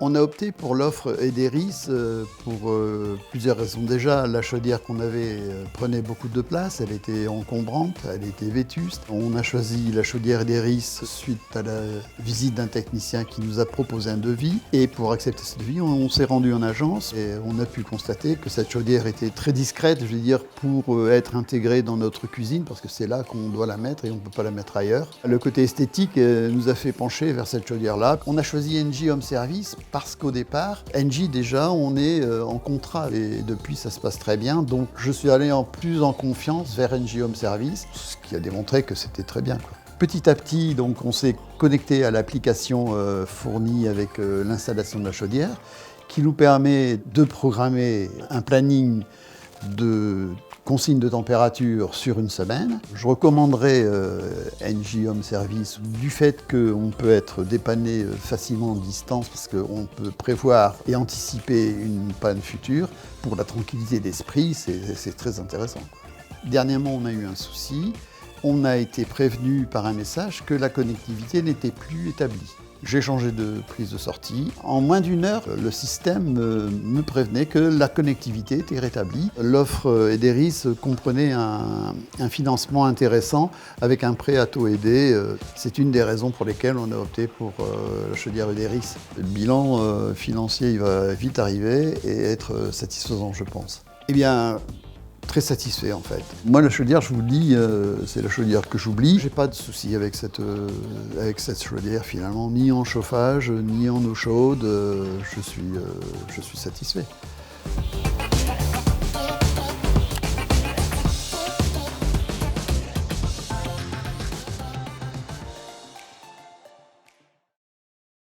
On a opté pour l'offre Ederis pour plusieurs raisons. Déjà, la chaudière qu'on avait prenait beaucoup de place, elle était encombrante, elle était vétuste. On a choisi la chaudière Ederis suite à la visite d'un technicien qui nous a proposé un devis. Et pour accepter ce devis, on s'est rendu en agence et on a pu constater que cette chaudière était très discrète, je veux dire, pour être intégrée dans notre cuisine, parce que c'est là qu'on doit la mettre et on ne peut pas la mettre ailleurs. Le côté esthétique nous a fait pencher vers cette chaudière-là. On a choisi Engie Home Service parce qu'au départ, Engie déjà, on est en contrat et depuis ça se passe très bien. Donc je suis allé plus en confiance vers Engie Home Service, ce qui a démontré que c'était très bien, quoi. Petit à petit, donc, on s'est connecté à l'application fournie avec l'installation de la chaudière, qui nous permet de programmer un planning de consigne de température sur une semaine. Je recommanderais Engie Home Service du fait qu'on peut être dépanné facilement en distance parce qu'on peut prévoir et anticiper une panne future. Pour la tranquillité d'esprit, c'est très intéressant. Dernièrement, on a eu un souci. On a été prévenu par un message que la connectivité n'était plus établie. J'ai changé de prise de sortie. En moins d'une heure, le système me prévenait que la connectivité était rétablie. L'offre Ederis comprenait un financement intéressant avec un prêt à taux aidé. C'est une des raisons pour lesquelles on a opté pour la chaudière Ederis. Le bilan financier il va vite arriver et être satisfaisant, je pense. Eh bien, très satisfait en fait. Moi la chaudière, je vous le dis, c'est la chaudière que j'oublie. J'ai pas de souci avec cette chaudière finalement, ni en chauffage, ni en eau chaude. Je suis satisfait.